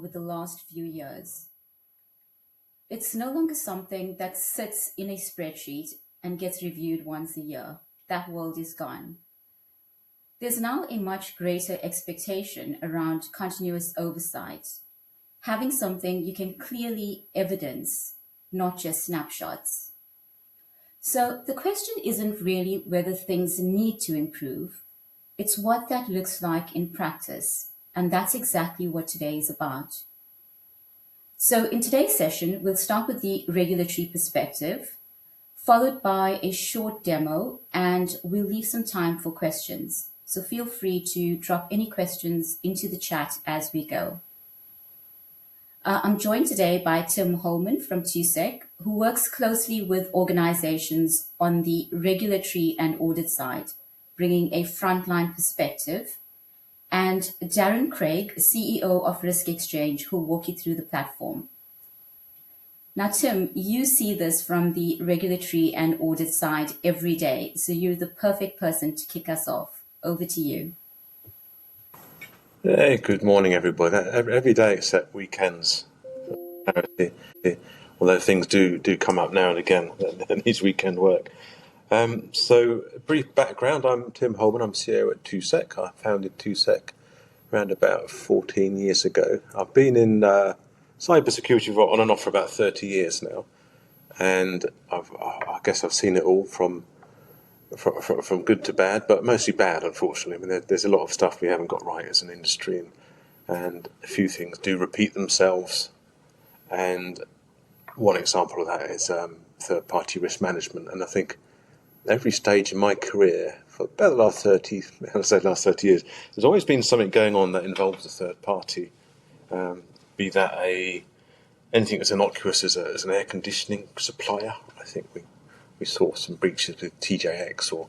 over the last few years. It's no longer something that sits in a spreadsheet and gets reviewed once a year. That world is gone. There's now a much greater expectation around continuous oversight, having something you can clearly evidence, not just snapshots. So the question isn't really whether things need to improve, it's what that looks like in practice. And that's exactly what today is about. So in today's session, we'll start with the regulatory perspective, followed by a short demo, and we'll leave some time for questions. So feel free to drop any questions into the chat as we go. I'm joined today by Tim Holman from TUSEC, who works closely with organizations on the regulatory and audit side, bringing a frontline perspective, and Darren Craig, CEO of Risk Exchange, who'll walk you through the platform. Now, Tim, you see this from the regulatory and audit side every day, so you're the perfect person to kick us off. Over to you. Hey, good morning, everybody. Every day except weekends. Although things do come up now and again that needs weekend work. So, a brief background. I'm Tim Holman. I'm CEO at TUSEC. I founded TUSEC around about 14 years ago. I've been in cybersecurity on and off for about 30 years now, and I guess I've seen it all from good to bad, but mostly bad, unfortunately. I mean, there's a lot of stuff we haven't got right as an industry, and a few things do repeat themselves. And one example of that is third-party risk management. And I think every stage in my career, for about the last 30 years, there's always been something going on that involves a third party, be that anything that's innocuous as an air conditioning supplier. I think we saw some breaches with TJX, or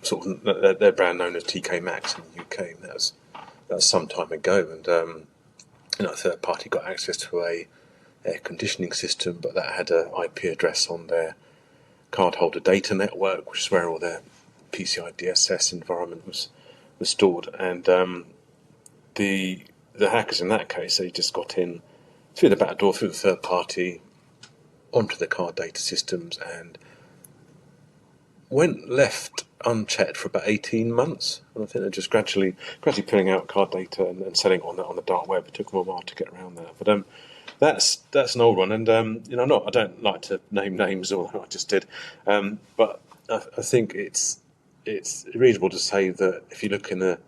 sort of their brand known as TK Maxx in the UK. And that was some time ago, and a third party got access to a air conditioning system, but that had an IP address on their cardholder data network, which is where all their PCI DSS environment was stored. And the hackers in that case, they just got in through the back door, through the third party, onto the card data systems, and went left unchecked for about 18 months. And I think they're just gradually pulling out card data and selling it on the dark web. It took them a while to get around that. But that's an old one, and I don't like to name names, although I just did. But I think it's reasonable to say that if you look in the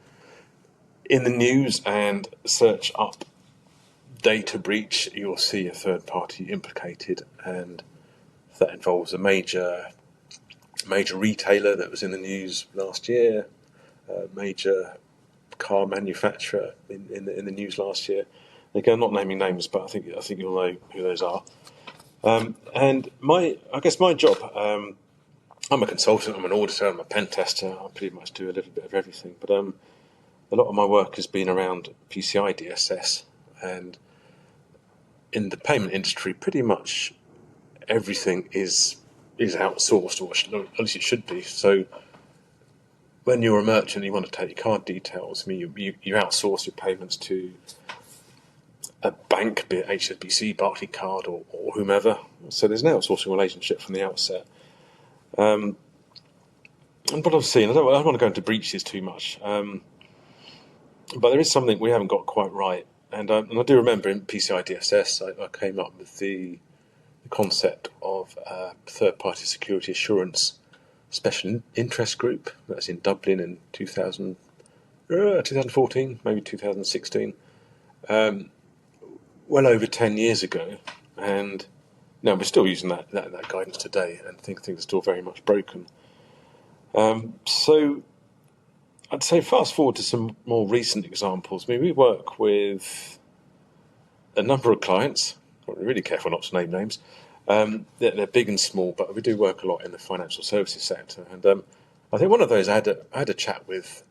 news and search up data breach, you'll see a third party implicated, and that involves a major retailer that was in the news last year, a major car manufacturer in the news last year. Again, I'm not naming names, but I think you'll know who those are. And my job, I'm a consultant, I'm an auditor, I'm a pen tester. I pretty much do a little bit of everything. But a lot of my work has been around PCI DSS, and in the payment industry, pretty much everything is outsourced, or at least it should be. So when you're a merchant, you want to take your card details. I mean, you outsource your payments to a bank, be it HSBC, Barclaycard, or whomever. So there's an outsourcing relationship from the outset. And what I've seen, I don't want to go into breaches too much, but there is something we haven't got quite right. And I do remember in PCI DSS, I came up with the concept of third-party security assurance special interest group. That's in Dublin in 2014, maybe 2016. Well over 10 years ago, and now we're still using that guidance today, and things are still very much broken. So I'd say fast forward to some more recent examples. I mean, we work with a number of clients. I'm really careful not to name names. They're big and small, but we do work a lot in the financial services sector. And I think one of those I had a chat with,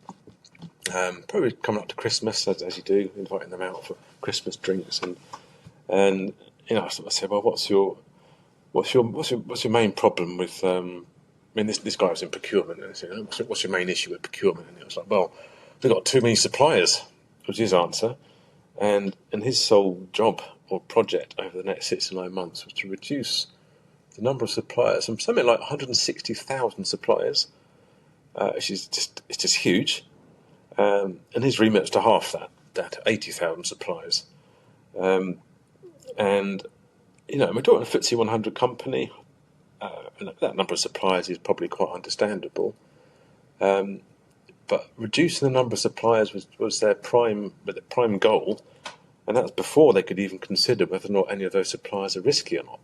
probably coming up to Christmas, as you do, inviting them out for Christmas drinks, and I sort of said, well, what's your main problem with? This guy was in procurement, and I said, what's your main issue with procurement? And it was like, well, we've got too many suppliers, was his answer. and his sole job or project over the next 6 to 9 months was to reduce the number of suppliers from something like 160,000 suppliers, which is it's just huge. And his remit was to half that 80,000 suppliers. And we're talking a FTSE 100 company. And that number of suppliers is probably quite understandable. But reducing the number of suppliers was their prime goal, and that's before they could even consider whether or not any of those suppliers are risky or not.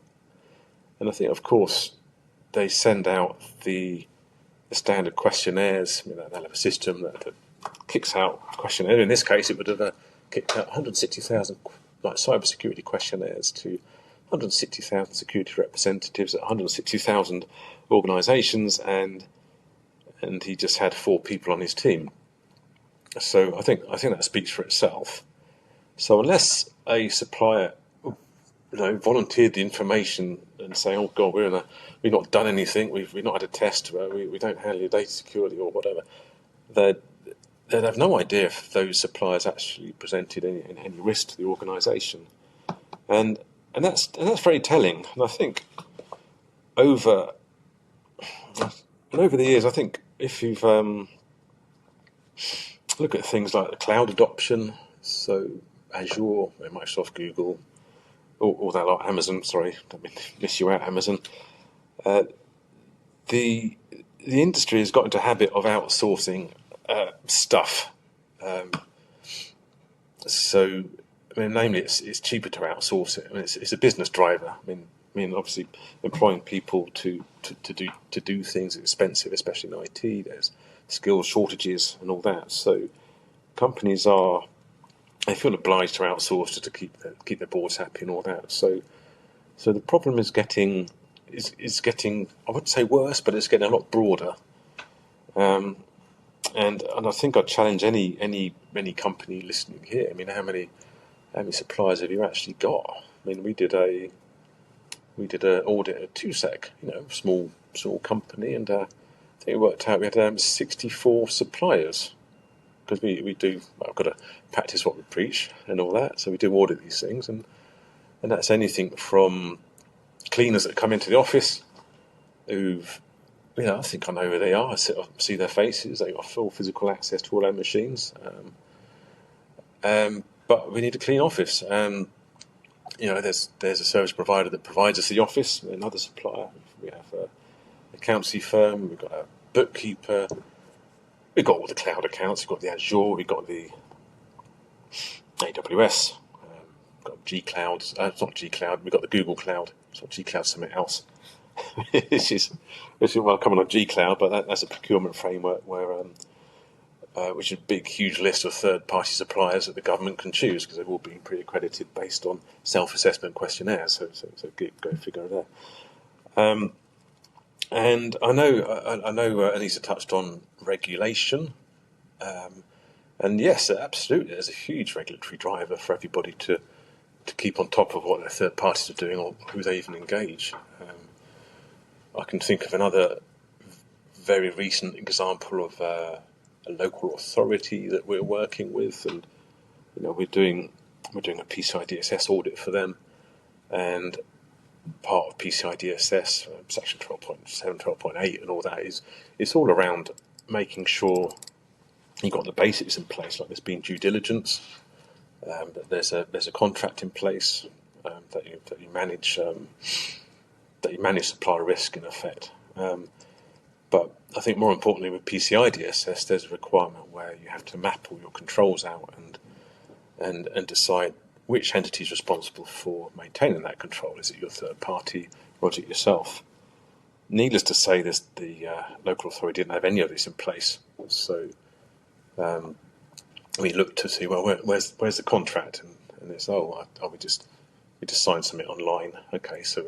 And I think, of course, they send out the standard questionnaires. They'll have a system that kicks out questionnaires. In this case, it would have kicked out 160,000 cybersecurity questionnaires to 160,000 security representatives at 160,000 organisations, and he just had 4 people on his team. So I think that speaks for itself. So unless a supplier, volunteered the information and say, "Oh God, we've not done anything, we've not had a test, we don't handle your data securely or whatever," they'd have no idea if those suppliers actually presented any risk to the organisation, and that's very telling. And I think over the years, I think if you've look at things like the cloud adoption, so Azure, Microsoft, Google, all that lot, Amazon. Sorry, don't miss you out, Amazon. The industry has got into a habit of outsourcing stuff. So, namely, it's cheaper to outsource it. It's a business driver. Obviously, employing people to do things is expensive, especially in IT. There's skill shortages and all that. So, companies they feel obliged to outsource to keep their boards happy and all that. So the problem is getting I wouldn't say worse, but it's getting a lot broader. And I think I'd challenge any company listening here. How many suppliers have you actually got? We did an audit at TUSEC, small company, and I think it worked out we had 64 suppliers, because we do. I've got to practice what we preach and all that. So we do audit these things, and that's anything from cleaners that come into the office who've, I think I know who they are. I see their faces. They've got full physical access to all our machines. But we need a clean office. There's a service provider that provides us the office, another supplier. We have an accountancy firm. We've got a bookkeeper. We've got all the cloud accounts. We've got the Azure. We've got the AWS. We've got G Cloud. It's not G Cloud. We've got the Google Cloud. It's not G Cloud, something else. This is coming on G Cloud, but that's a procurement framework which is a big, huge list of third-party suppliers that the government can choose, because they've all been pre-accredited based on self-assessment questionnaires. So go figure there. And I know Anissa touched on regulation, and yes, absolutely, there's a huge regulatory driver for everybody to keep on top of what their third parties are doing or who they even engage. I can think of another very recent example of a local authority that we're working with, and we're doing a PCI DSS audit for them, and part of PCI DSS, section 12.7, 12.8 and all that it's all around making sure you've got the basics in place, like there's been due diligence, that there's a contract in place, that you manage supplier risk in effect. But I think more importantly with PCI DSS, there's a requirement where you have to map all your controls out and decide which entity is responsible for maintaining that control. Is it your third party, or is it yourself? Needless to say, the local authority didn't have any of this in place. So we looked to see, well, where's the contract, and it's we just signed something online. Okay, so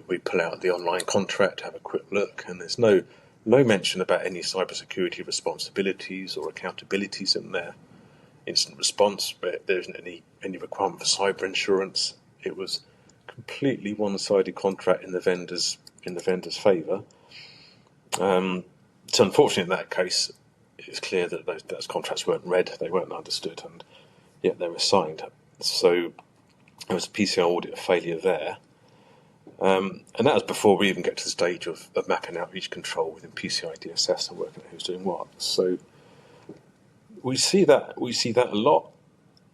we pull out the online contract, have a quick look, and there's no mention about any cybersecurity responsibilities or accountabilities in there. Instant response, but there isn't any requirement for cyber insurance. It was completely one-sided contract in the vendor's favour. So unfortunately, in that case, it's clear that those contracts weren't read, they weren't understood, yet they were signed. So there was a PCI audit failure there. And that was before we even get to the stage of mapping out each control within PCI DSS and working out who's doing what. So we see that a lot,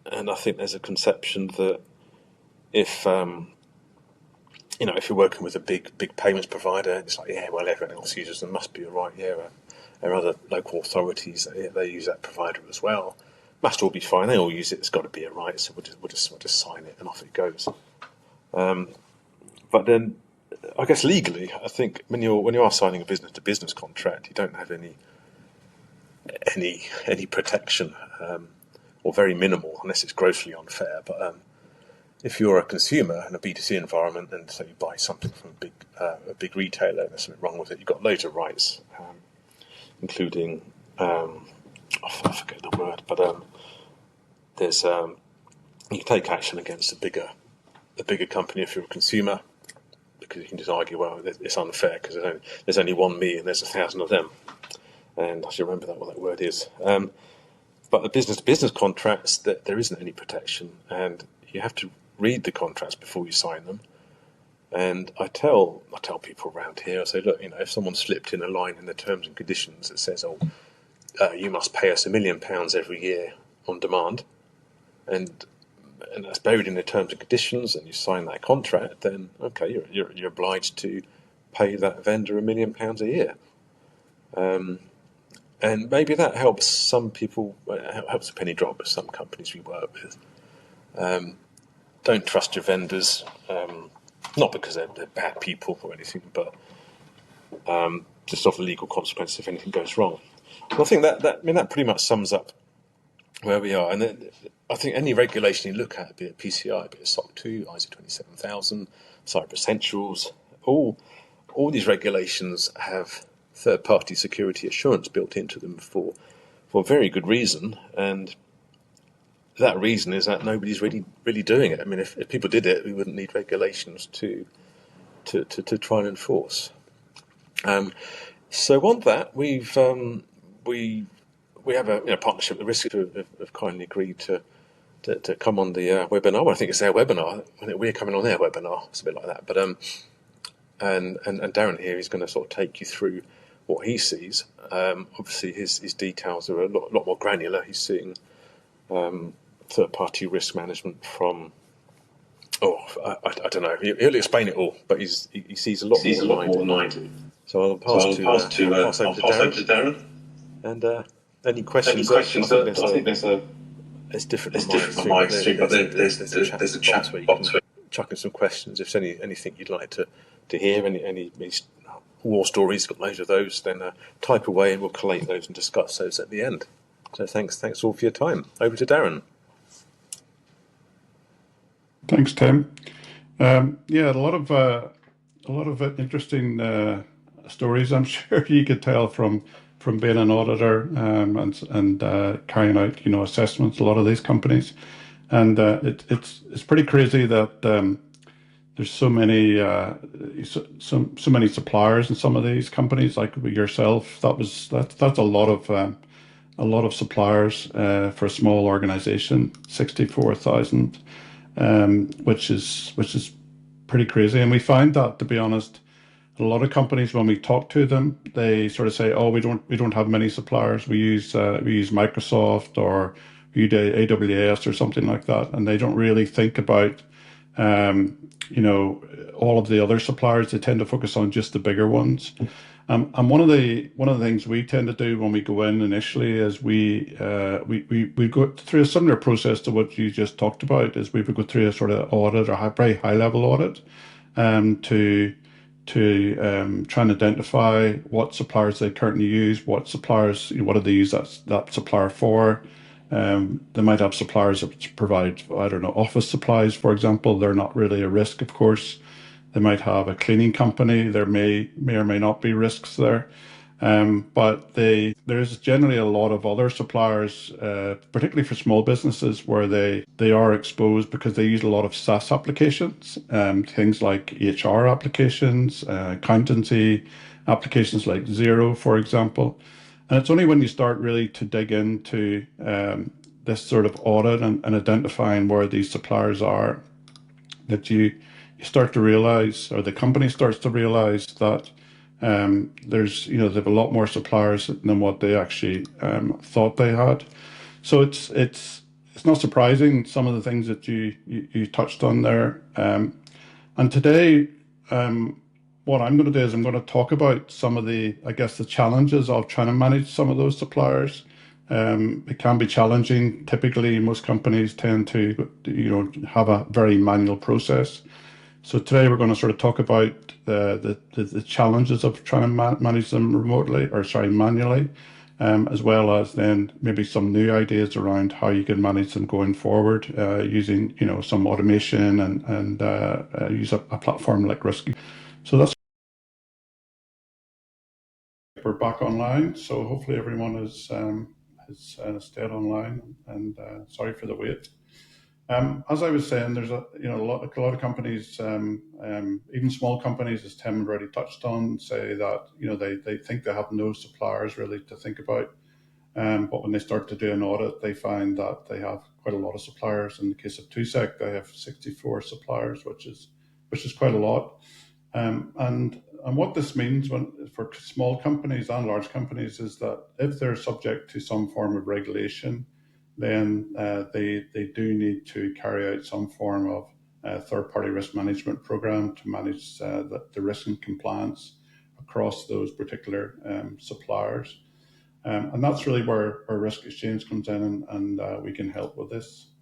and I think there's a conception that if if you're working with a big payments provider, it's like, yeah, well, everyone else uses them, must be all right. Yeah, there are other local authorities they use that provider as well. Must all be fine. They all use it. It's got to be all right. So we'll just sign it, and off it goes. But then, I guess legally, I think when you are signing a business to business contract, you don't have any protection, or very minimal, unless it's grossly unfair. But if you're a consumer in a B2C environment, and so you buy something from a big retailer, and there's something wrong with it, you've got loads of rights, including I forget the word, but there's you can take action against a bigger company if you're a consumer, because you can just argue, well, it's unfair because there's only one me and there's 1,000 of them, and I should remember what that word is. But the business-to-business contracts, there isn't any protection, and you have to read the contracts before you sign them. And I tell people around here, I say, look, if someone slipped in a line in the terms and conditions that says, you must pay us £1 million every year on demand, and that's buried in the terms and conditions, and you sign that contract, then okay, you're obliged to pay that vendor £1 million a year. And maybe that helps some people, helps a penny drop with some companies we work with. Don't trust your vendors, not because they're bad people or anything, but just off the legal consequences if anything goes wrong. And I think that pretty much sums up where we are. And I think any regulation you look at, be it PCI, be it SOC 2, ISO 27000, Cyber Essentials, all these regulations have third-party security assurance built into them for very good reason, and that reason is that nobody's really doing it. I mean, if people did it, we wouldn't need regulations to try and enforce. So on that, we have a partnership with Risk, who have kindly agreed to come on the webinar. Well, I think it's their webinar. We're coming on their webinar. It's a bit like that. But and Darren here is going to sort of take you through what he sees. Obviously, his details are a lot more granular. He's seeing third-party risk management from. I don't know. He'll explain it all, but he sees a lot more than I do. So I'll pass over to Darren. And any questions? I think there's different from my stream, but there's a chat box where you can chuck in some questions. If there's anything you'd like to hear, any war stories, got loads of those, then type away and we'll collate those and discuss those at the end. So thanks all for your time. Over to Darren. Thanks, Tim. Yeah, a lot of interesting stories. I'm sure you could tell from being an auditor and carrying out assessments. A lot of these companies, and it's pretty crazy that there's so many suppliers in some of these companies. Like yourself, that's a lot of suppliers for a small organization. 64,000. Which is pretty crazy. And we find that, to be honest, a lot of companies, when we talk to them, they sort of say, "Oh, we don't have many suppliers. We use Microsoft or we use AWS or something like that," and they don't really think about all of the other suppliers. They tend to focus on just the bigger ones. And one of the things we tend to do when we go in initially is we go through a similar process to what you just talked about. Is we would go through a sort of audit, or very high level audit, to try and identify what suppliers they currently use, what do they use that supplier for. They might have suppliers that provide, I don't know, office supplies, for example. They're not really a risk, of course. They might have a cleaning company. There may or may not be risks there. But there's generally a lot of other suppliers, particularly for small businesses, where they are exposed because they use a lot of SaaS applications, things like HR applications, accountancy applications like Xero, for example. And it's only when you start really to dig into this sort of audit and identifying where these suppliers are, that you start to realize, or the company starts to realize that there's, they have a lot more suppliers than what they actually thought they had. So it's not surprising some of the things that you touched on there. And today, what I'm going to do is I'm going to talk about some of the, I guess, the challenges of trying to manage some of those suppliers. It can be challenging. Typically, most companies tend to, have a very manual process. So today we're going to sort of talk about the challenges of trying to manage them remotely, or sorry, manually, as well as then maybe some new ideas around how you can manage them going forward, using some automation and use a platform like Risk. So that's, we're back online. So hopefully everyone has stayed online, and sorry for the wait. As I was saying, there's a lot of companies, even small companies, as Tim already touched on, say that they think they have no suppliers really to think about, but when they start to do an audit, they find that they have quite a lot of suppliers. In the case of TwoSec, they have 64 suppliers, which is quite a lot. And what this means for small companies and large companies is that if they're subject to some form of regulation, then they do need to carry out some form of third-party risk management program to manage the risk and compliance across those particular suppliers. And that's really where Risk Exchange comes in, and we can help with this.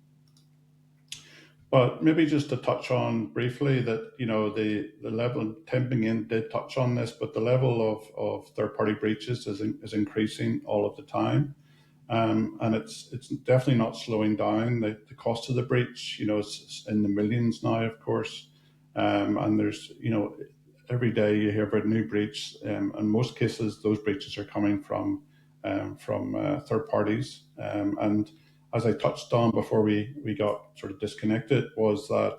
But maybe just to touch on briefly that, the level, Tim Bingen did touch on this, but the level of third-party breaches is increasing all of the time. And it's definitely not slowing down. The cost of the breach, it's in the millions now, of course. And there's, every day you hear about a new breach. In most cases, those breaches are coming from third parties. And as I touched on before we got sort of disconnected, was that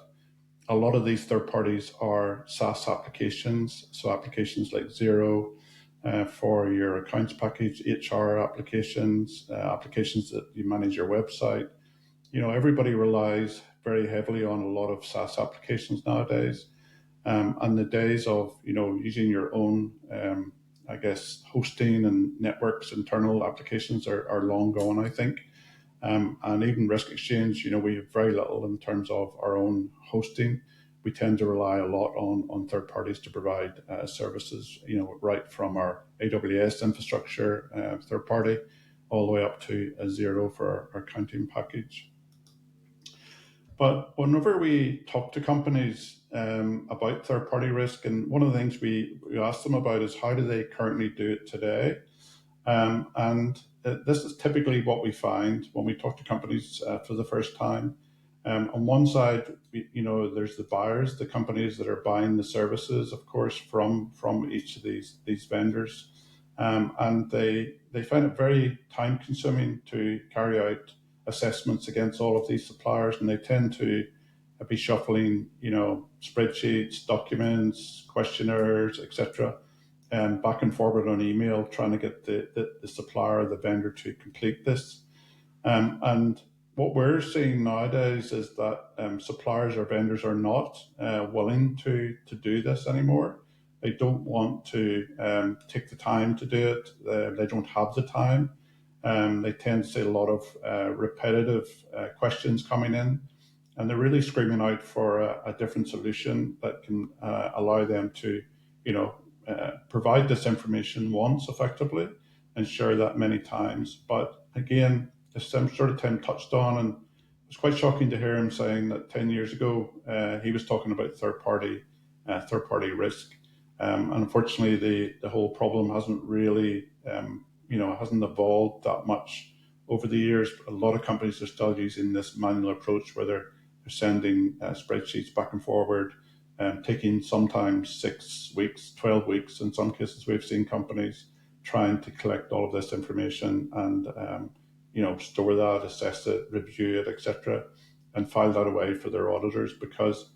a lot of these third parties are SaaS applications. So applications like Xero, for your accounts package, HR applications, applications that you manage your website. Everybody relies very heavily on a lot of SaaS applications nowadays. And the days of, using your own, I guess, hosting and networks, internal applications are long gone, I think. And even Risk Exchange, we have very little in terms of our own hosting. We tend to rely a lot on third parties to provide services, right from our AWS infrastructure, third party, all the way up to Xero for our accounting package. But whenever we talk to companies about third party risk, and one of the things we ask them about is how do they currently do it today? And this is typically what we find when we talk to companies for the first time. On one side, there's the buyers, the companies that are buying the services, of course, from each of these vendors, and they find it very time consuming to carry out assessments against all of these suppliers, and they tend to be shuffling, spreadsheets, documents, questionnaires, etc., back and forward on email, trying to get the supplier or the vendor to complete this. And what we're seeing nowadays is that suppliers or vendors are not willing to do this anymore. They don't want to take the time to do it. They don't have the time. They tend to see a lot of repetitive questions coming in, and they're really screaming out for a different solution that can allow them to, provide this information once effectively and share that many times. But again, as Tim touched on, and it was quite shocking to hear him saying that 10 years ago he was talking about third party risk. And unfortunately, the whole problem hasn't really, hasn't evolved that much over the years. A lot of companies are still using this manual approach where they're sending spreadsheets back and forward, taking sometimes 6 weeks, 12 weeks. In some cases, we've seen companies trying to collect all of this information and store that, assess it, review it, etc., and file that away for their auditors. Because,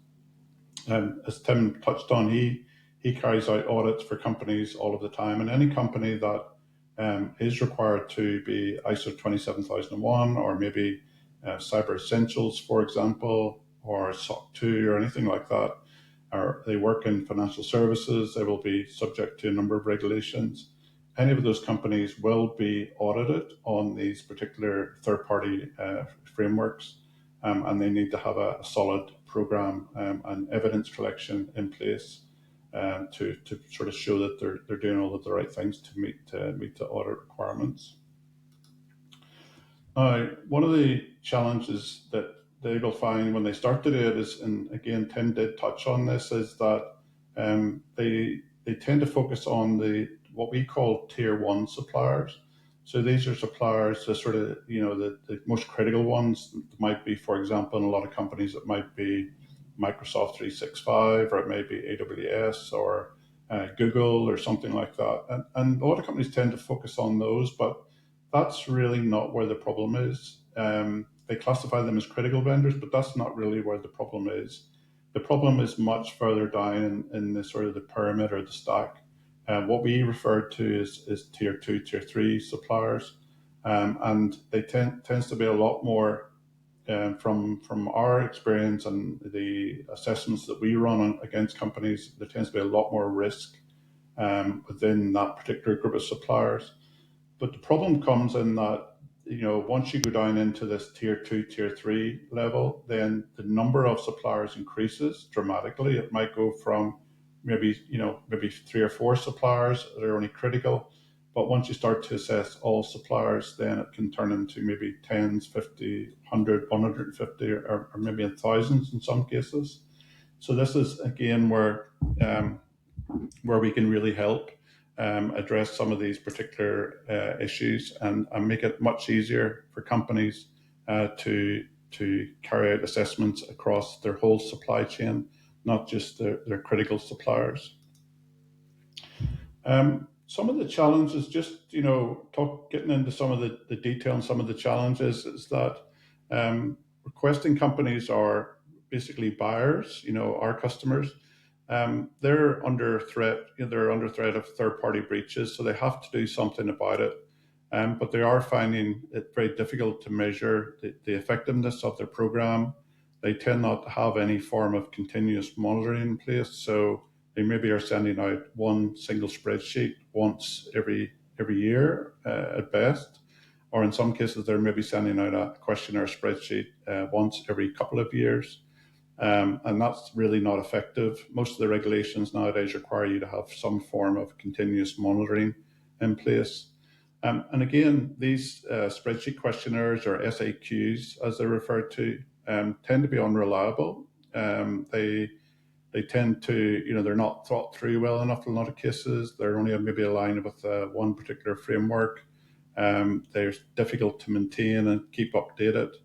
as Tim touched on, he carries out audits for companies all of the time, and any company that is required to be ISO 27001 or maybe Cyber Essentials, for example, or SOC 2 or anything like that, or they work in financial services, they will be subject to a number of regulations. Any of those companies will be audited on these particular third-party frameworks, and they need to have a solid program and evidence collection in place to sort of show that they're doing all of the right things to meet the audit requirements. One of the challenges that they will find when they start to do it is, and again, Tim did touch on this, is that they tend to focus on what we call tier one suppliers. So these are suppliers, the sort of, the most critical ones might be, for example, in a lot of companies, it might be Microsoft 365, or it may be AWS or Google or something like that. And a lot of companies tend to focus on those, but that's really not where the problem is. They classify them as critical vendors, but that's not really where the problem is. The problem is much further down in the sort of the pyramid or the stack. What we refer to is tier 2, tier 3 suppliers, and they tends to be a lot more, from our experience and the assessments that we run against companies, there tends to be a lot more risk within that particular group of suppliers. But the problem comes in that, once you go down into this tier 2, tier 3 level, then the number of suppliers increases dramatically. It might go from maybe 3 or 4 suppliers that are only critical. But once you start to assess all suppliers, then it can turn into maybe tens, 50, 100, 150, or maybe in thousands in some cases. So this is, again, where we can really help address some of these particular issues and make it much easier for companies to carry out assessments across their whole supply chain, not just their critical suppliers. Some of the challenges, just getting into some of the detail and some of the challenges, is that requesting companies are basically buyers, our customers. They're under threat. They're under threat of third-party breaches, so they have to do something about it. But they are finding it very difficult to measure the effectiveness of their program. They tend not to have any form of continuous monitoring in place, so they maybe are sending out one single spreadsheet once every year at best, or in some cases they're maybe sending out a questionnaire spreadsheet once every couple of years. And that's really not effective. Most of the regulations nowadays require you to have some form of continuous monitoring in place. And again, these spreadsheet questionnaires, or SAQs as they're referred to, tend to be unreliable. They tend to, they're not thought through well enough in a lot of cases. They're only maybe aligned with one particular framework. They're difficult to maintain and keep updated.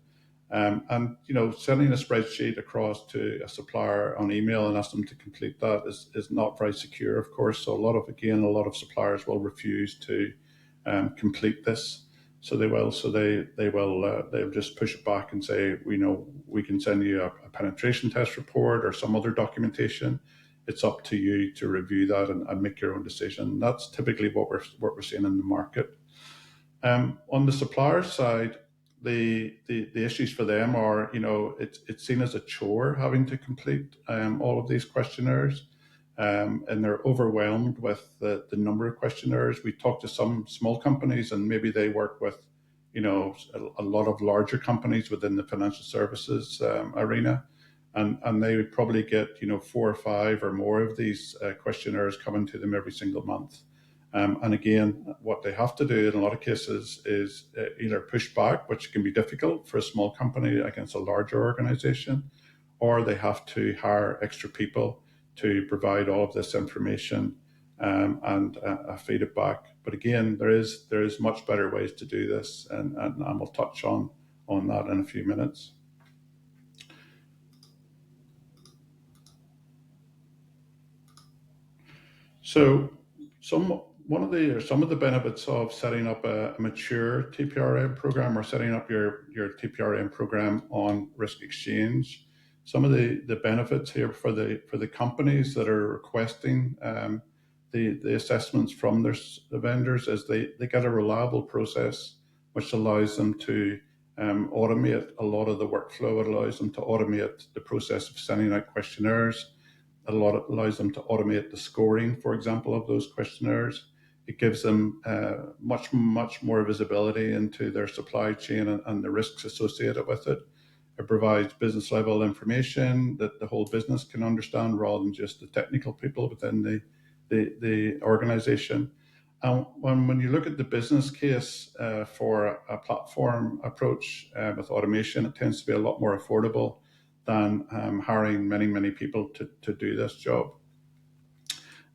And sending a spreadsheet across to a supplier on email and ask them to complete that is not very secure, of course. So a lot of suppliers will refuse to complete this. So they'll just push it back and say, we can send you a penetration test report or some other documentation. It's up to you to review that and make your own decision. That's typically what we're seeing in the market. On the supplier side, the issues for them are, it's seen as a chore having to complete all of these questionnaires, and they're overwhelmed with the number of questionnaires. We talk to some small companies, and maybe they work with, a lot of larger companies within the financial services arena, and they would probably get 4 or 5 or more of these questionnaires coming to them every single month. And again, what they have to do in a lot of cases is either push back, which can be difficult for a small company against a larger organization, or they have to hire extra people to provide all of this information and feed it back. But again, there is much better ways to do this, and we'll touch on that in a few minutes. So some of the benefits of setting up a mature TPRM program, or setting up your TPRM program on Risk Exchange. Some of the benefits here for the companies that are requesting the assessments from the vendors is they get a reliable process which allows them to automate a lot of the workflow. It allows them to automate the process of sending out questionnaires. It allows them to automate the scoring, for example, of those questionnaires. It gives them much more visibility into their supply chain and the risks associated with it. It provides business level information that the whole business can understand rather than just the technical people within the organization. And when you look at the business case for a platform approach with automation, it tends to be a lot more affordable than hiring many people to do this job.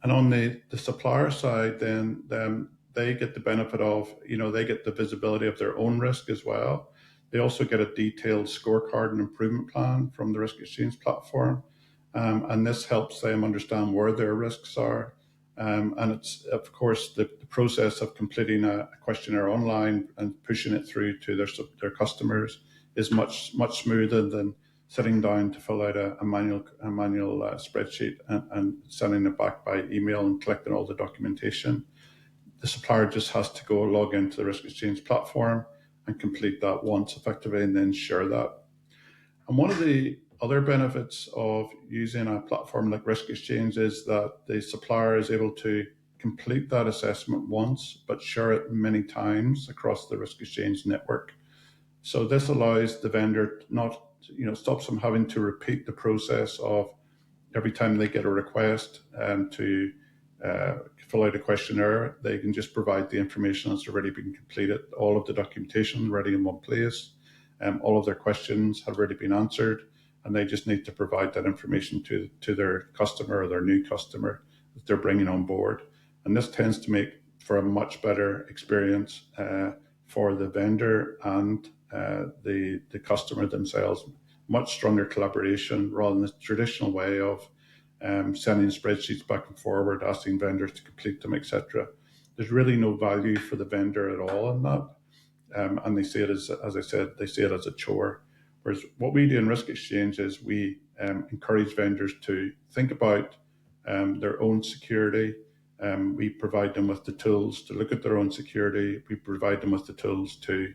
And on the supplier side, then they get the benefit of, they get the visibility of their own risk as well. They also get a detailed scorecard and improvement plan from the Risk Exchange platform. And this helps them understand where their risks are. And it's, of course, the process of completing a questionnaire online and pushing it through to their customers is much smoother than sitting down to fill out a manual spreadsheet and sending it back by email and collecting all the documentation. The supplier just has to go log into the Risk Exchange platform and complete that once effectively and then share that. And one of the other benefits of using a platform like Risk Exchange is that the supplier is able to complete that assessment once, but share it many times across the Risk Exchange network. So this allows the vendor not, stops them having to repeat the process of every time they get a request to fill out a questionnaire. They can just provide the information that's already been completed, all of the documentation ready in one place. All of their questions have already been answered, and they just need to provide that information to their customer or their new customer that they're bringing on board. And this tends to make for a much better experience for the vendor and the customer themselves. Much stronger collaboration rather than the traditional way of sending spreadsheets back and forward, asking vendors to complete them, etc. There's really no value for the vendor at all in that. And they see it as I said, they see it as a chore. Whereas what we do in Risk Exchange is we encourage vendors to think about their own security. We provide them with the tools to look at their own security. We provide them with the tools to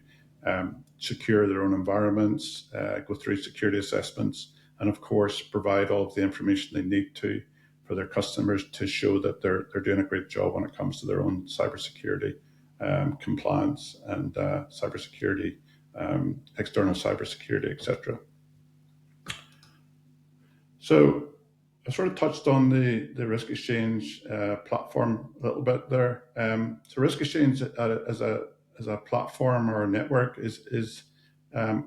secure their own environments, go through security assessments, and of course provide all of the information they need to for their customers to show that they're doing a great job when it comes to their own cybersecurity compliance and cybersecurity, external cybersecurity, etc. So I sort of touched on the Risk Exchange platform a little bit there. So Risk Exchange as a platform or a network is a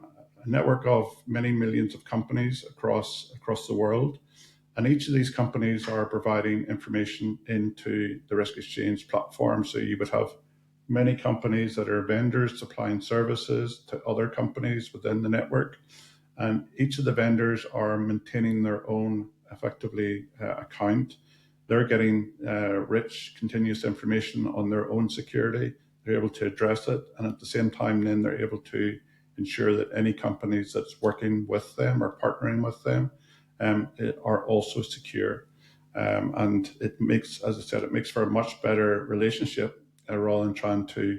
network of many millions of companies across the world. And each of these companies are providing information into the Risk Exchange platform. So you would have many companies that are vendors supplying services to other companies within the network. And each of the vendors are maintaining their own effectively account. They're getting rich, continuous information on their own security. They're able to address it. And at the same time, then they're able to ensure that any companies that's working with them or partnering with them are also secure. And it makes, as I said, it makes for a much better relationship rather than trying to,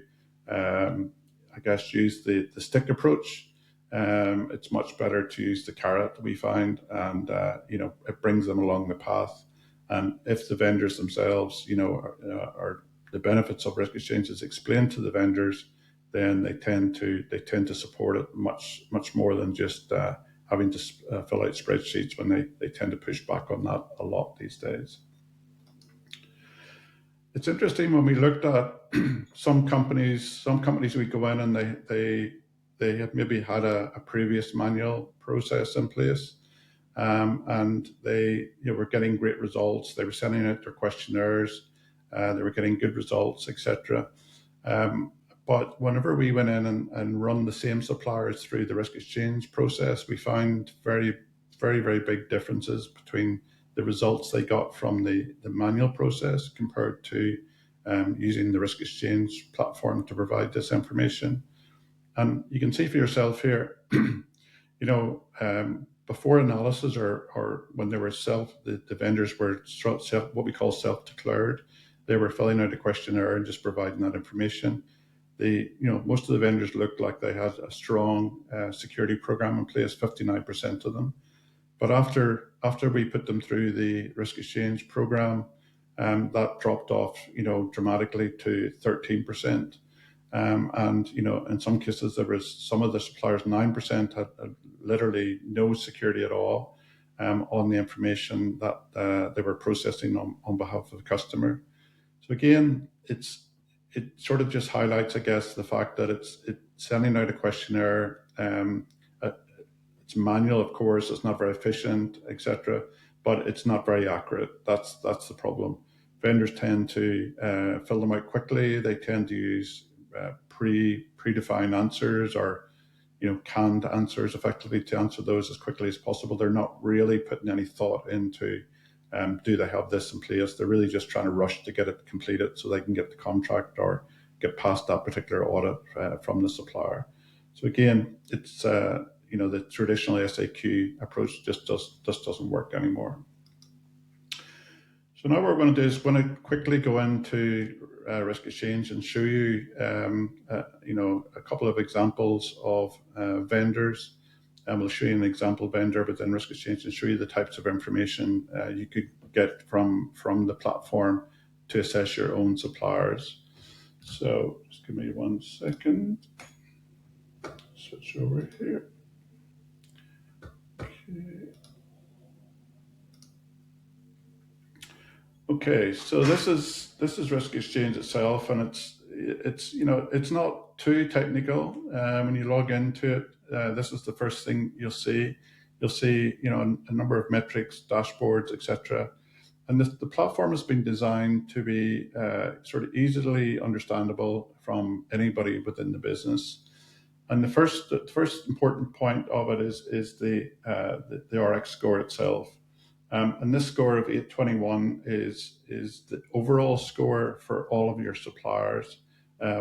use the stick approach. It's much better to use the carrot, we find, and it brings them along the path. And if the vendors themselves, are the benefits of Risk Exchange is explained to the vendors, then they tend to support it much more than just having to fill out spreadsheets when they tend to push back on that a lot these days. It's interesting when we looked at some companies we go in and they have maybe had a previous manual process in place, and they were getting great results. They were sending out their questionnaires, they were getting good results, etc. But whenever we went in and run the same suppliers through the Risk Exchange process, we found very big differences between the results they got from the manual process compared to using the Risk Exchange platform to provide this information. And you can see for yourself here, before analysis or when they were the vendors were what we call self-declared, they were filling out a questionnaire and just providing that information. Most of the vendors looked like they had a strong security program in place, 59% of them. But after we put them through the risk exchange program, that dropped off, dramatically to 13%. And in some cases, there was some of the suppliers, 9% had literally no security at all on the information that they were processing on behalf of the customer. So again, it sort of just highlights, I guess, the fact that it's sending out a questionnaire. It's manual, of course. It's not very efficient, etc. But it's not very accurate. That's the problem. Vendors tend to fill them out quickly. They tend to use predefined answers or canned answers effectively to answer those as quickly as possible. They're not really putting any thought into do they have this in place. They're really just trying to rush to get it completed so they can get the contract or get past that particular audit from the supplier. So again, it's the traditional SAQ approach just doesn't work anymore. So now what we're going to do is going to quickly go into risk exchange and show you, a couple of examples of vendors. And we'll show you an example vendor within risk exchange and show you the types of information you could get from the platform to assess your own suppliers. So just give me 1 second. Switch over here. Okay, so this is risk exchange itself, and it's not too technical. When you log into it, this is the first thing you'll see. You'll see a number of metrics, dashboards, etc. And the platform has been designed to be sort of easily understandable from anybody within the business. And the first important point of it is the RX score itself. And this score of 821 is the overall score for all of your suppliers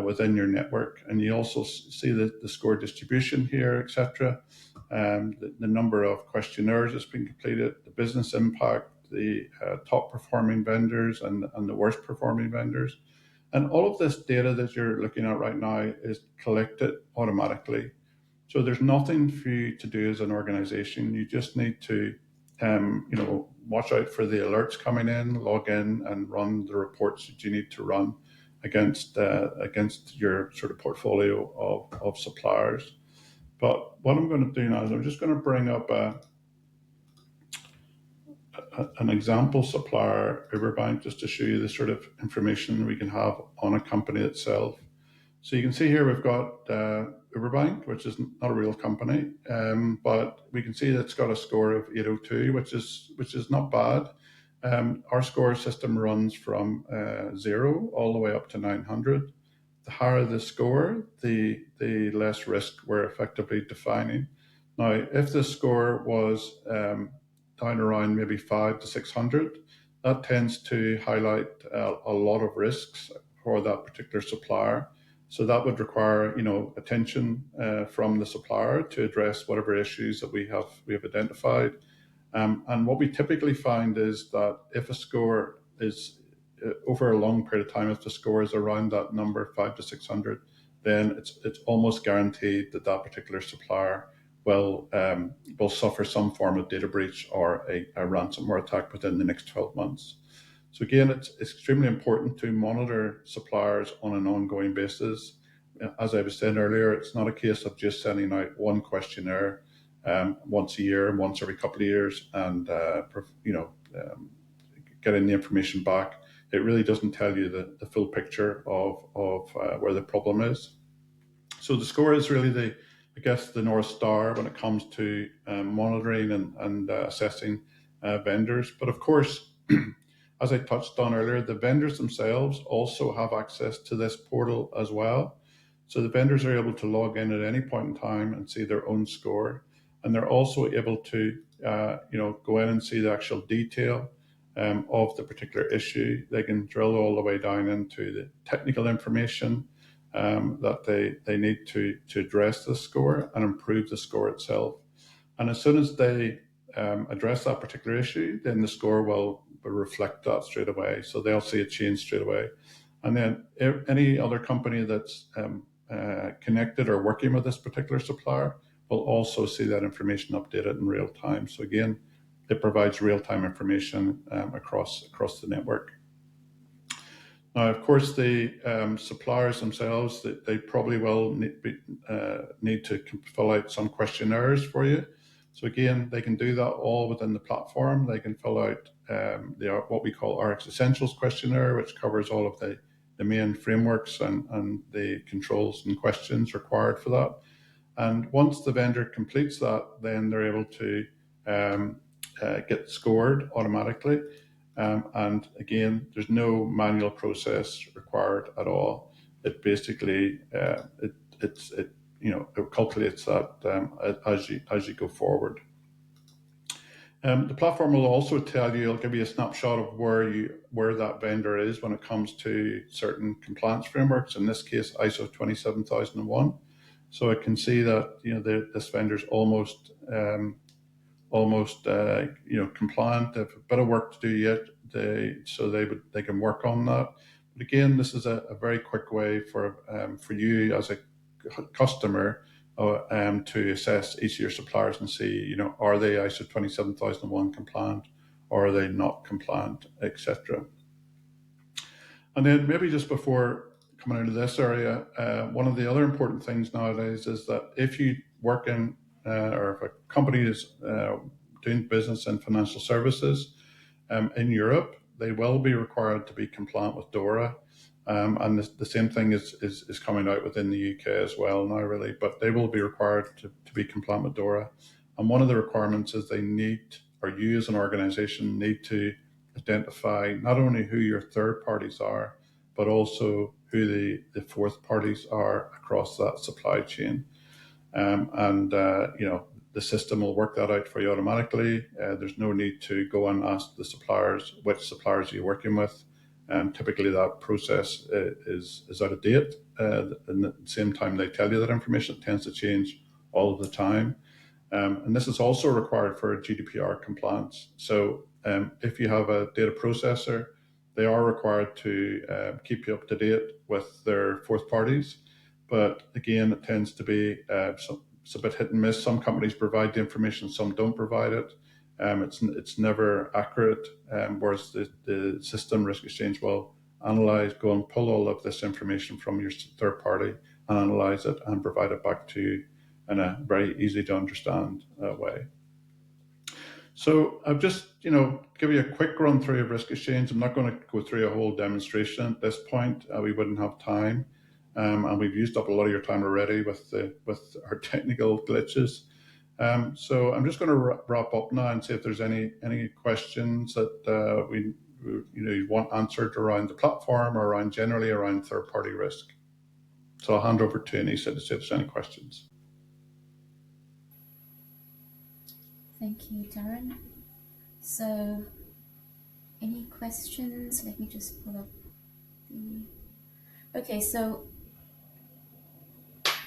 within your network. And you also see the score distribution here, etc. The number of questionnaires that's been completed, the business impact, the top performing vendors and the worst performing vendors. And all of this data that you're looking at right now is collected automatically. So there's nothing for you to do as an organization. You just need to watch out for the alerts coming in, log in and run the reports that you need to run against your sort of portfolio of suppliers. But what I'm going to do now is I'm just going to bring up an example supplier, Uberbank, just to show you the sort of information we can have on a company itself. So you can see here we've got Uberbank, which is not a real company, but we can see that it's got a score of 802, which is not bad. Our score system runs from 0 all the way up to 900. The higher the score, the less risk we're effectively defining. Now, if the score was down around maybe 500 to 600, that tends to highlight a lot of risks for that particular supplier. So that would require, attention from the supplier to address whatever issues that we have identified. And what we typically find is that if a score is over a long period of time, if the score is around that number, 500 to 600, then it's almost guaranteed that particular supplier will suffer some form of data breach or a ransomware attack within the next 12 months. So again, it's extremely important to monitor suppliers on an ongoing basis. As I was saying earlier, it's not a case of just sending out one questionnaire once a year, once every couple of years, and getting the information back. It really doesn't tell you the full picture of where the problem is. So the score is really the North Star when it comes to monitoring and assessing vendors. But of course, as I touched on earlier, the vendors themselves also have access to this portal as well. So the vendors are able to log in at any point in time and see their own score. And they're also able to go in and see the actual detail of the particular issue. They can drill all the way down into the technical information that they need to address the score and improve the score itself. And as soon as they address that particular issue, then the score will reflect that straight away. So they'll see a change straight away. And then any other company that's connected or working with this particular supplier will also see that information updated in real time. So again, it provides real-time information across the network. Now, of course, the suppliers themselves, they probably will need to fill out some questionnaires for you. So again, they can do that all within the platform. They can fill out what we call RX Essentials questionnaire, which covers all of the main frameworks and the controls and questions required for that. And once the vendor completes that, then they're able to get scored automatically. And again, there's no manual process required at all. It basically it calculates that as you go forward. The platform will also tell you, it'll give you a snapshot of where that vendor is when it comes to certain compliance frameworks. In this case, ISO 27001. So it can see that this vendor's almost compliant. They have a bit of work to do yet, so they can work on that. But again, this is a very quick way for you as a customer to assess each of your suppliers and see, are they ISO 27001 compliant, or are they not compliant, etc. And then maybe just before coming into this area, one of the other important things nowadays is that if you work in or if a company is doing business in financial services in Europe, they will be required to be compliant with DORA. And the same thing is coming out within the UK as well now, really, but they will be required to be compliant with DORA. And one of the requirements is they need, or you as an organization need to identify not only who your third parties are, but also who the fourth parties are across that supply chain. The system will work that out for you automatically. There's no need to go and ask the suppliers which suppliers you're working with. Typically that process is out of date. And at the same time they tell you that information, it tends to change all of the time. And this is also required for GDPR compliance. So if you have a data processor, they are required to keep you up to date with their fourth parties. But again, it tends to be it's a bit hit and miss. Some companies provide the information, some don't provide it. It's never accurate, whereas the system Risk Exchange will analyze, go and pull all of this information from your third party and analyze it and provide it back to you in a very easy to understand way. So I've just, give you a quick run through of Risk Exchange. I'm not going to go through a whole demonstration at this point. We wouldn't have time. And we've used up a lot of your time already with our technical glitches. So I'm just going to wrap up now and see if there's any questions that you want answered around the platform or generally around third-party risk. So I'll hand over to Anissa to see if there's any questions. Thank you, Darren. So, any questions? Let me just pull up the... Okay, so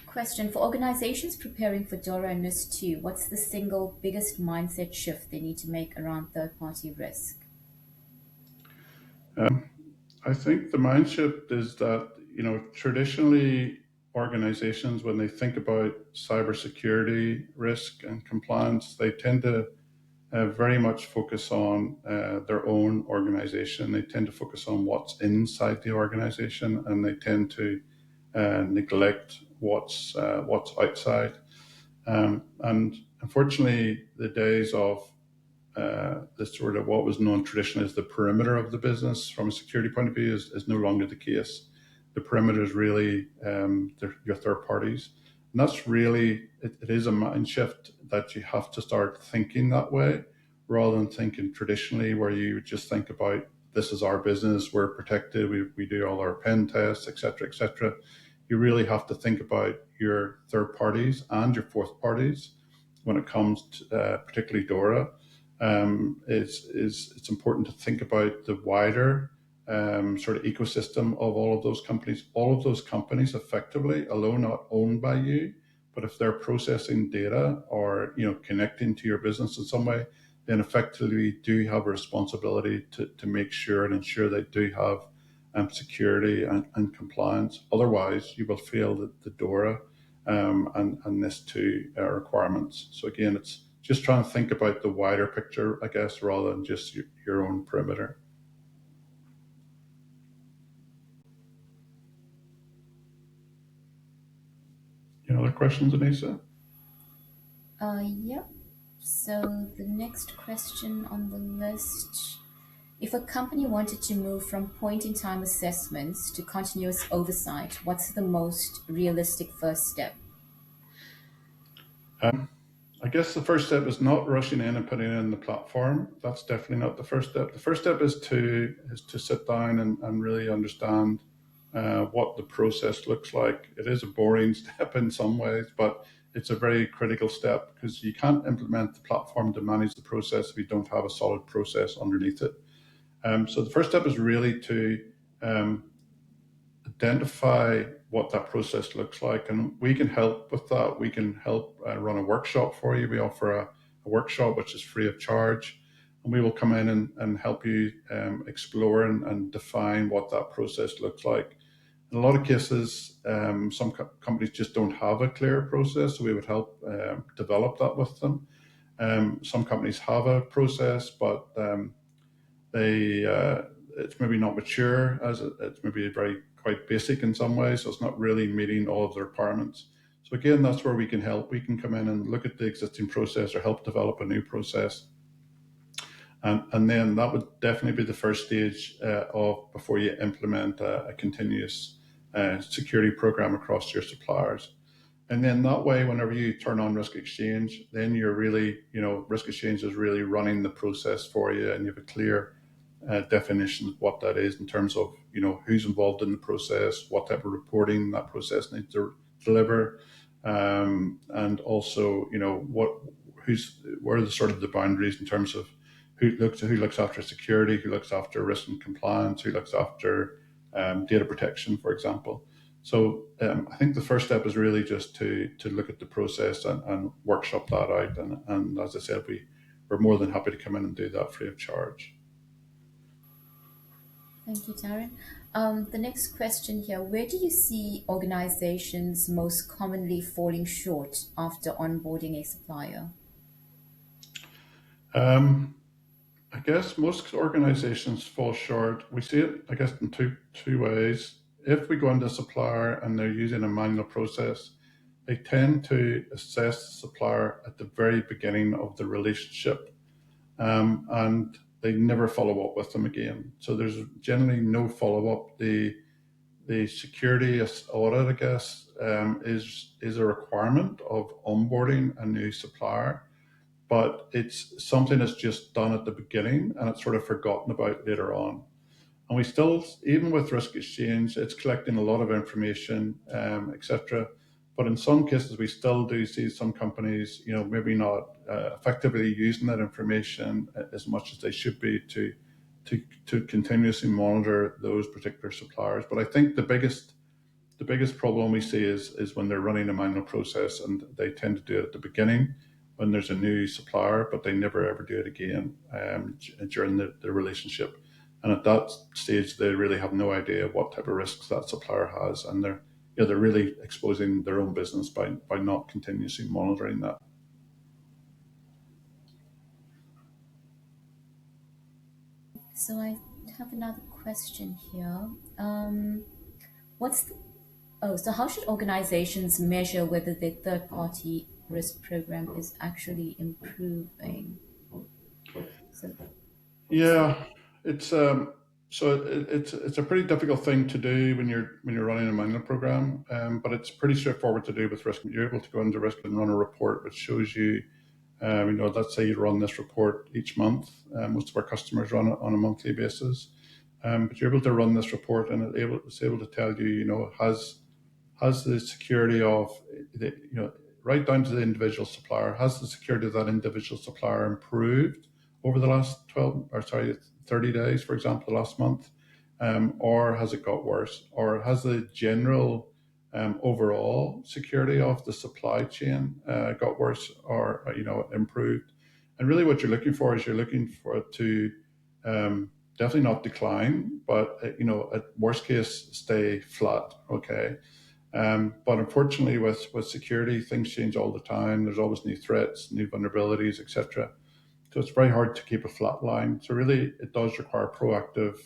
question, for organizations preparing for DORA and NIS2, what's the single biggest mindset shift they need to make around third-party risk? I think the mind shift is that, traditionally organizations, when they think about cybersecurity risk and compliance, they tend to very much focus on their own organization. They tend to focus on what's inside the organization, and they tend to neglect what's outside. And unfortunately, the days of this sort of what was known traditionally as the perimeter of the business from a security point of view is no longer the case. The perimeter is really your third parties. And that's really, it is a mind shift that you have to start thinking that way, rather than thinking traditionally where you just think about, this is our business, we're protected, we do all our pen tests, et cetera, et cetera. You really have to think about your third parties and your fourth parties when it comes to particularly DORA. It's important to think about the wider sort of ecosystem of all of those companies. All of those companies effectively, although not owned by you, but if they're processing data or connecting to your business in some way, then effectively do have a responsibility to make sure and ensure they do have security and compliance. Otherwise, you will fail the DORA and NIS2 requirements. So again, it's just trying to think about the wider picture, I guess, rather than just your own perimeter. Any other questions, Anissa? Yep. So the next question on the list: if a company wanted to move from point in time assessments to continuous oversight, what's the most realistic first step? I guess the first step is not rushing in and putting in the platform. That's definitely not the first step. The first step is to sit down and really understand what the process looks like. It is a boring step in some ways, but it's a very critical step because you can't implement the platform to manage the process if you don't have a solid process underneath it. So the first step is really to um, identify what that process looks like, and we can help with that. We can help run a workshop for you. We offer a workshop which is free of charge, and we will come in and help you explore and define what that process looks like. In a lot of cases, some companies just don't have a clear process, so we would help develop that with them. Some companies have a process, but they it's maybe not mature, as it's maybe very quite basic in some ways, so it's not really meeting all of the requirements. So again, that's where we can help. We can come in and look at the existing process or help develop a new process. And then that would definitely be the first stage of before you implement a continuous security program across your suppliers. And then that way, whenever you turn on Risk Exchange, then you're really, Risk Exchange is really running the process for you, and you have a clear definition of what that is in terms of, who's involved in the process, what type of reporting that process needs to deliver, and also, where are the sort of the boundaries in terms of who looks after security, who looks after risk and compliance, who looks after data protection, for example. So I think the first step is really just to look at the process and workshop that out. And as I said, we're more than happy to come in and do that free of charge. Thank you, Darren. The next question here: where do you see organizations most commonly falling short after onboarding a supplier? I guess most organizations fall short. We see it, I guess, in two ways. If we go into a supplier and they're using a manual process, they tend to assess the supplier at the very beginning of the relationship, and they never follow up with them again. So there's generally no follow up. The security audit, I guess, is a requirement of onboarding a new supplier, but it's something that's just done at the beginning and it's sort of forgotten about later on. And we still, even with Risk Exchange, it's collecting a lot of information, etc. But in some cases, we still do see some companies, maybe not effectively using that information as much as they should be to continuously monitor those particular suppliers. But I think the biggest problem we see is when they're running a manual process, and they tend to do it at the beginning when there's a new supplier, but they never ever do it again during the relationship. And at that stage, they really have no idea what type of risks that supplier has, and they're really exposing their own business by not continuously monitoring that. So I have another question here. So how should organizations measure whether their third-party risk program is actually improving? So, Yeah, it's it's a pretty difficult thing to do when you're running a manual program, but it's pretty straightforward to do with risk. You're able to go into risk and run a report which shows you, let's say you run this report each month. Most of our customers run it on a monthly basis, but you're able to run this report, and it's able to tell you, has the security of the, right down to the individual supplier, has the security of that individual supplier improved over the last 30 days, for example, the last month, or has it got worse, or has the general overall security of the supply chain got worse or improved? And really what you're looking for is you're looking for it to definitely not decline, but at worst case, stay flat, okay? But unfortunately, with security, things change all the time. There's always new threats, new vulnerabilities, etc. So it's very hard to keep a flat line. So really, it does require proactive,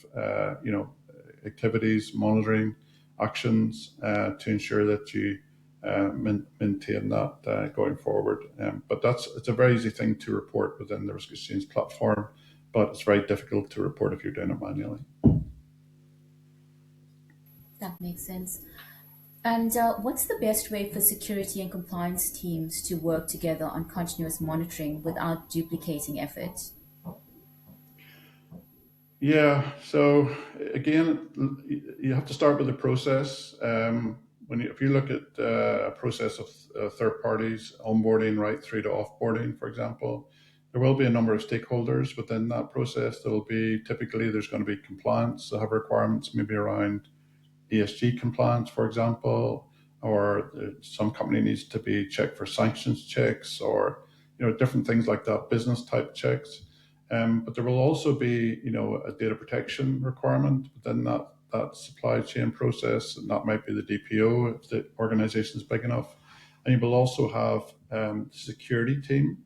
activities, monitoring, actions to ensure that you maintain that going forward. But it's a very easy thing to report within the Risk Exchange platform, but it's very difficult to report if you're doing it manually. That makes sense. And what's the best way for security and compliance teams to work together on continuous monitoring without duplicating effort? Yeah. So again, you have to start with the process. If you look at a process of third parties onboarding right through to offboarding, for example, there will be a number of stakeholders within that process. There's going to be compliance that have requirements, maybe around ESG compliance, for example, or some company needs to be checked for sanctions checks, or different things like that, business type checks. But there will also be a data protection requirement within that supply chain process, and that might be the DPO if the organization is big enough. And you will also have security team,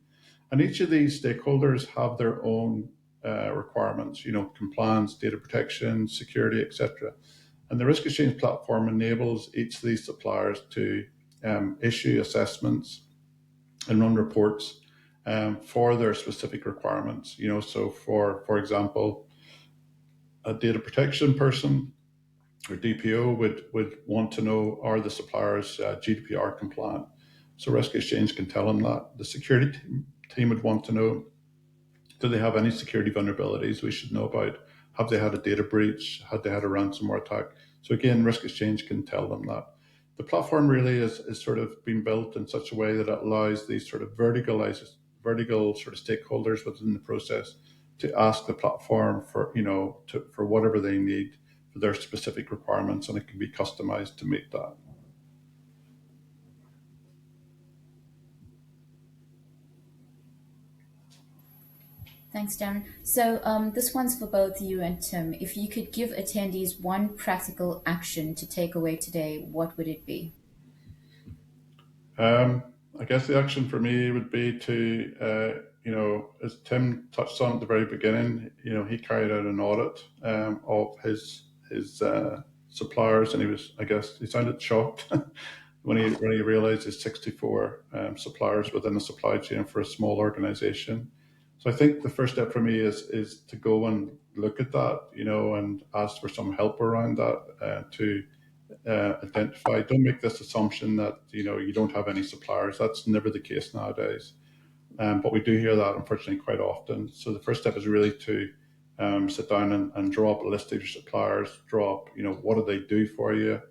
and each of these stakeholders have their own requirements, compliance, data protection, security, etc. And the Risk Exchange platform enables each of these suppliers to issue assessments and run reports for their specific requirements. So for example, a data protection person or DPO would want to know, are the suppliers GDPR compliant? So Risk Exchange can tell them that. The security team would want to know, do they have any security vulnerabilities we should know about? Have they had a data breach? Have they had a ransomware attack? So again, Risk Exchange can tell them that. The platform really is sort of been built in such a way that it allows these sort of vertical sort of stakeholders within the process to ask the platform for for whatever they need for their specific requirements, and it can be customized to meet that. Thanks, Darren. So this one's for both you and Tim. If you could give attendees one practical action to take away today, what would it be? I guess the action for me would be to, as Tim touched on at the very beginning, he carried out an audit of his suppliers, and he sounded shocked when he realized his 64 suppliers within the supply chain for a small organization. So I think the first step for me is to go and look at that, and ask for some help around that to identify. Don't make this assumption that you don't have any suppliers. That's never the case nowadays, but we do hear that unfortunately quite often. So the first step is really to sit down and draw up a list of your suppliers. Draw up, what do they do for you?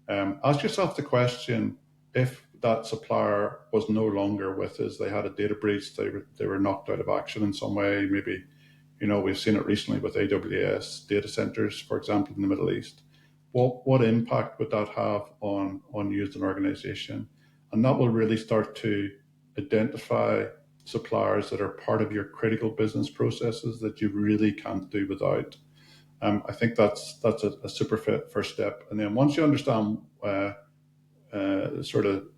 Ask yourself the question: if that supplier was no longer with us, they had a data breach, they were knocked out of action in some way. Maybe we've seen it recently with AWS data centers, for example, in the Middle East. What impact would that have on you as an organization? And that will really start to identify suppliers that are part of your critical business processes that you really can't do without. I think that's a super first step. And then once you understand sort of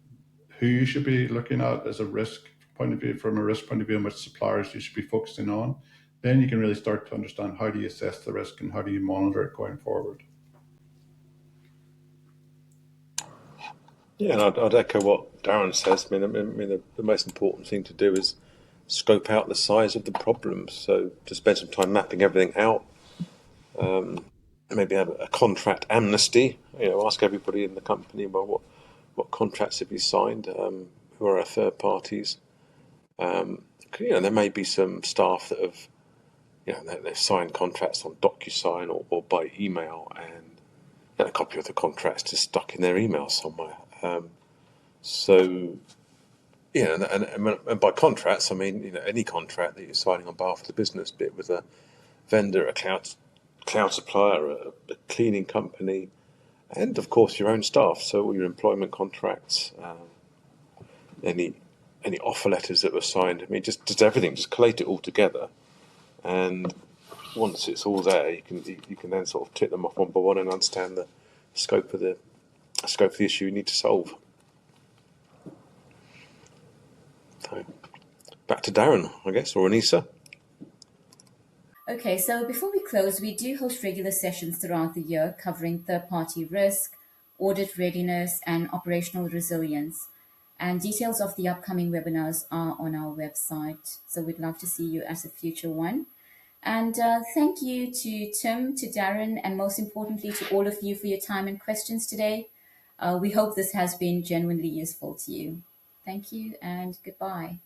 who you should be looking at as a risk point of view, from a risk point of view, and which suppliers you should be focusing on, then you can really start to understand how do you assess the risk and how do you monitor it going forward. Yeah, and I'd echo what Darren says. I mean, the most important thing to do is scope out the size of the problem. So to spend some time mapping everything out, maybe have a contract amnesty. Ask everybody in the company, well, what contracts have you signed? Who are our third parties? There may be some staff that have, they've signed contracts on DocuSign or by email, and a copy of the contract's just stuck in their email somewhere. And by contracts, I mean any contract that you're signing on behalf of the business, be it with a vendor, a cloud supplier, a cleaning company, and of course your own staff. So all your employment contracts, any any offer letters that were signed. I mean, just everything, just collate it all together, and once it's all there, you can then sort of tick them off one by one and understand the scope of the issue you need to solve. So, back to Darren, I guess, or Anissa. Okay, so before we close, we do host regular sessions throughout the year covering third-party risk, audit readiness, and operational resilience. And details of the upcoming webinars are on our website. So we'd love to see you as a future one. And thank you to Tim, to Darren, and most importantly to all of you for your time and questions today. We hope this has been genuinely useful to you. Thank you and goodbye.